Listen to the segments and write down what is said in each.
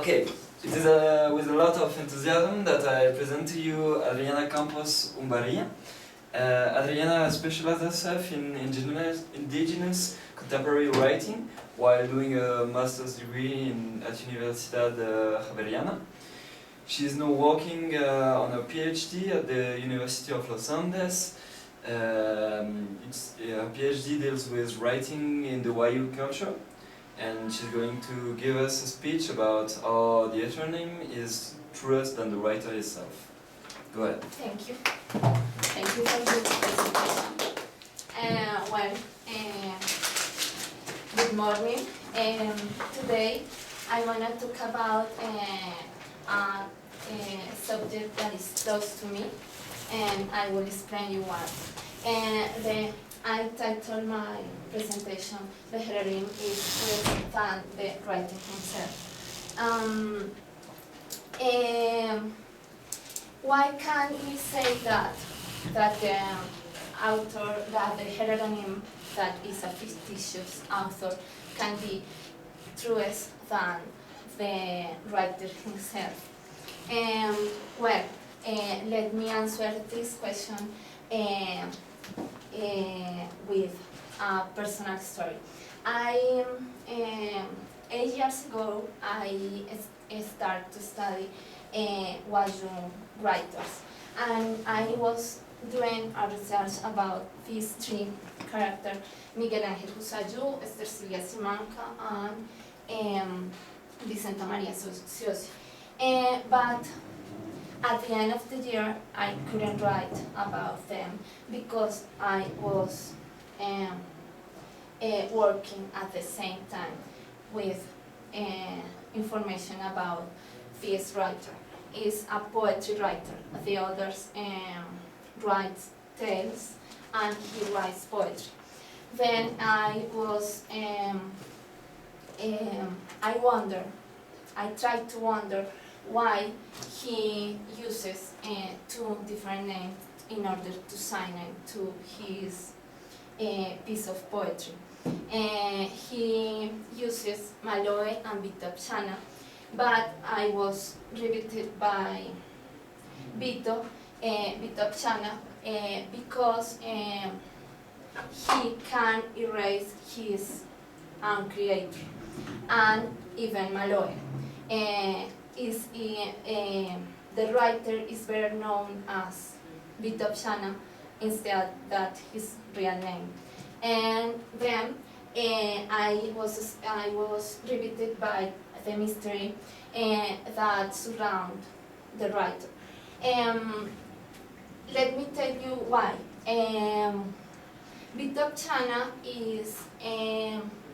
Okay, it is with a lot of enthusiasm that I present to you Adriana Campos Umbarria. Adriana specialized herself in indigenous contemporary writing while doing a master's degree at Universidad Javeriana. She is now working on a PhD at the University of Los Andes. Her PhD deals with writing in the Wayuu culture, and she's going to give us a speech about how the heteronym is truer than the writer himself. Go ahead. Thank you. Thank you for this presentation. Good morning. Today I want to talk about a subject that is close to me, and I will explain you why. I titled my presentation, "The heteronym is truer than the writer himself." Why can we say that the author, that the heteronym that is a fictitious author can be truer than the writer himself? Let me answer this question with a personal story. 8 years ago, I started to study Wayuu writers, and I was doing a research about these three characters: Miguel Ángel Husayú, Esther Silvia Simanca, and Vicenta Maria Siosi. But at the end of the year, I couldn't write about them because I was working at the same time with information about this writer. He's a poetry writer. The others writes tales and he writes poetry. Then I tried to wonder why he uses two different names in order to sign it to his piece of poetry. He uses Maloe and Vito Apshana, but I was riveted by Vito Apshana because he can erase his own creator, and even Maloe. The writer is better known as Vito Apshana instead that his real name. And then I was riveted by the mystery that surround the writer. Let me tell you why. Vito Apshana is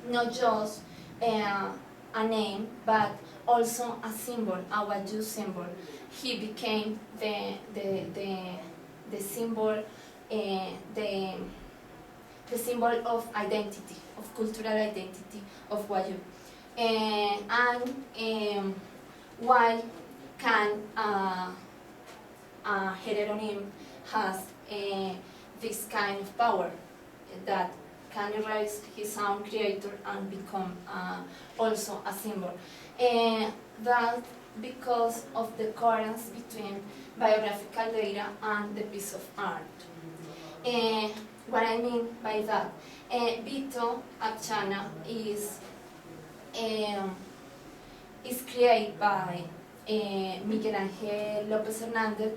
not just a name, but also a symbol, a Wayuu symbol. He became the symbol, the symbol of identity, of cultural identity of Wayuu. Why can a heteronym has this kind of power that can erase his own creator and become also a symbol? That because of the coherence between biographical data and the piece of art. What I mean by that, Vito Apshana is created by Miguel Ángel López Hernández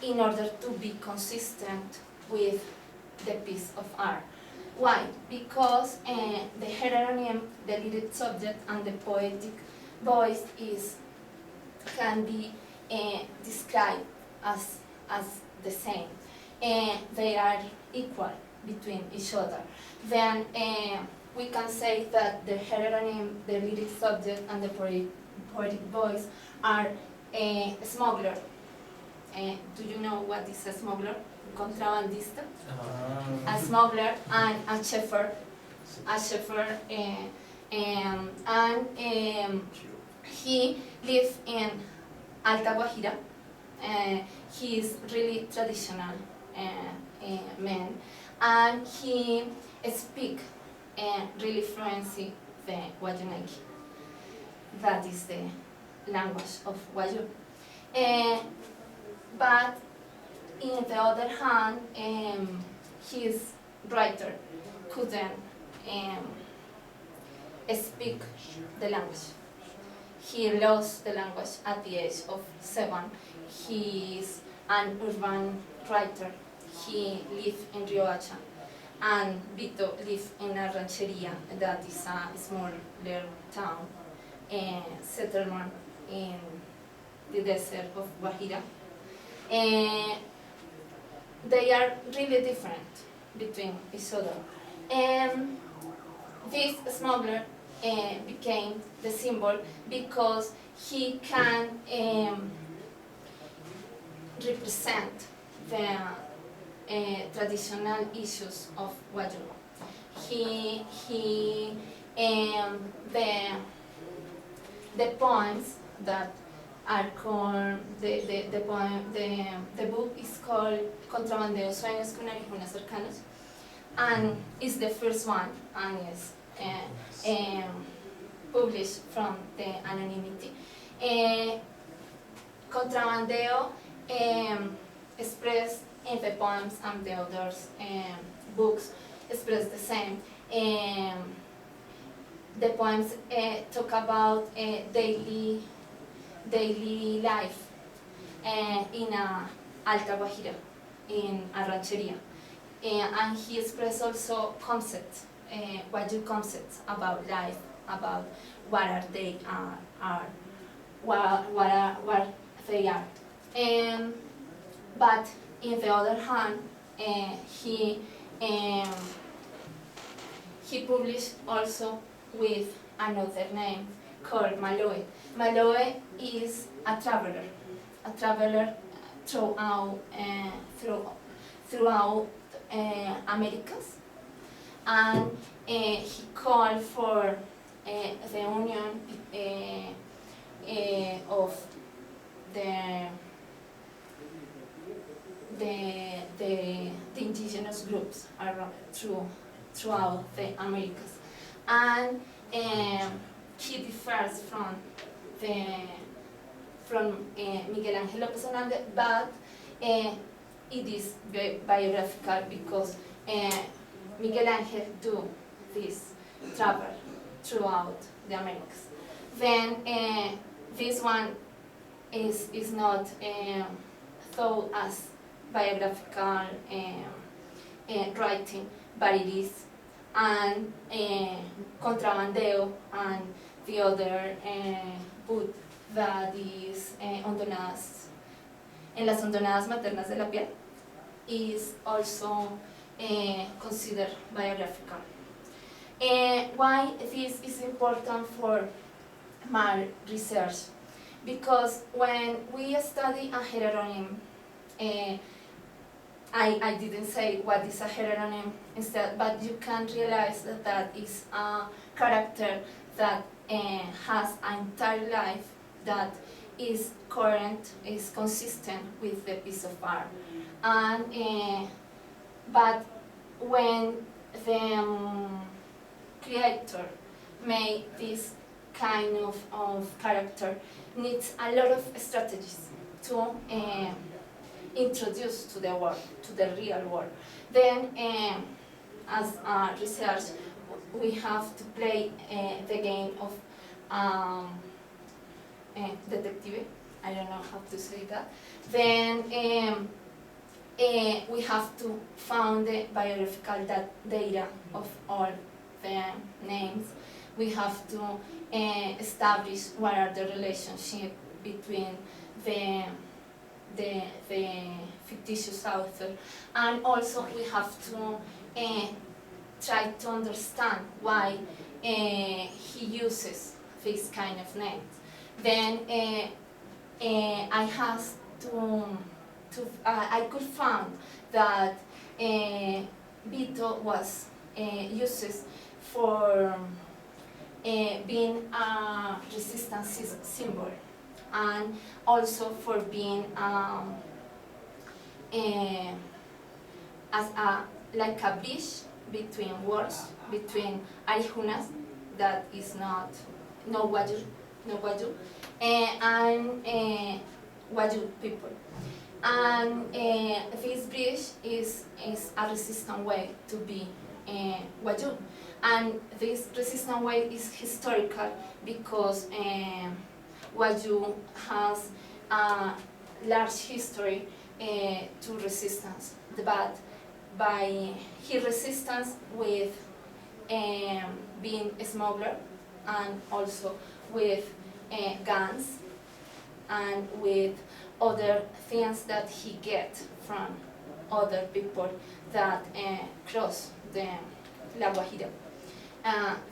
in order to be consistent with the piece of art. Why? Because the heteronym, the lyric subject, and the poetic voice can be described as the same. They are equal between each other. Then we can say that the heteronym, the lyric subject, and the poetic voice are a smuggler. Do you know what is a smuggler? Contrabandista. A smuggler and a shepherd. He lives in Alta Guajira. He is really traditional man, and he speaks really fluently the Guayanaki. That is language of Wayuu. But in the other hand, his writer couldn't speak the language. He lost the language at the age of 7. He is an urban writer. He lived in Riohacha, and Vito lived in a rancheria that is a smaller town, settlement in the desert of Guajira. They are really different between each other. And this smuggler became the symbol because he can represent the traditional issues of Wayuu. The poems that are called, the book is called Contrabandeo, Sueños con Arijunas Cercanos, and is the first one, and is published from the anonymity. Contrabandeo expressed in the poems and the others books express the same. The poems talk about daily life in Alta Guajira, in a rancheria. And he expressed also concepts, Wayuu concepts about life, about what are they what they are. But in the other hand, he published also with another name called Maloe. Maloe is a traveler throughout Americas, and he called for the union of the indigenous groups around, throughout the Americas, and he differs from Miguel Ángel López Hernández, but it is biographical because Miguel Ángel do this travel throughout the Americas. Then this one is not thought as biographical writing, but it is. And Contrabandeo and the other book that is en las hondonadas maternas de la piel is also considered biographical. Why this is important for my research? Because when we study a heteronym, I didn't say what is a heteronym instead, but you can realize that is a character that has an entire life that is current, is consistent with the piece of art. And but when the creator made this kind of character, needs a lot of strategies to introduce to the world, to the real world. Then, as a research, we have to play the game of detective. I don't know how to say that. Then we have to find the biographical data of all the names. We have to establish what are the relationship between the fictitious author, and also we have to try to understand why he uses this kind of names. Then I have I could find that Vito was uses for being a resistance symbol, and also for being as a like a bridge between words, between Arijunas, that is not no Wayuu, no Wayuu, and Wayuu people. And this bridge is a resistant way to be Wayuu. And this resistant way is historical because Wayuu has a large history to resistance, but by his resistance with being a smuggler and also with guns and with other things that he gets from other people that cross the La Guajira,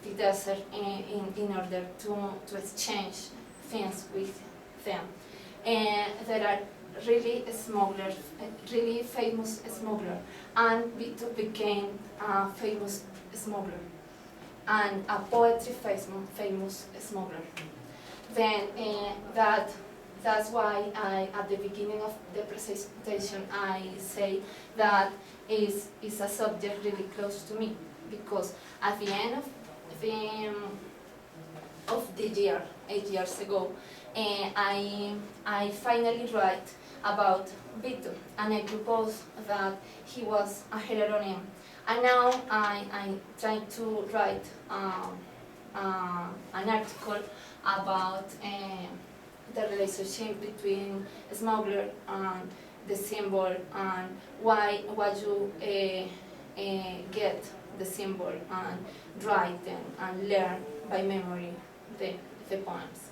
the desert, in order to exchange things with them. There are really smugglers, really famous smuggler, and Vito became a famous smuggler and a poetry famous smuggler. Then that's why at the beginning of the presentation I say that is a subject really close to me, because at the end of the year, 8 years ago, I finally write about Vito, and I propose that he was a heteronym. And now I try to write an article about the relationship between smuggler and the symbol, and why you get the symbol and write them and learn by memory the poems.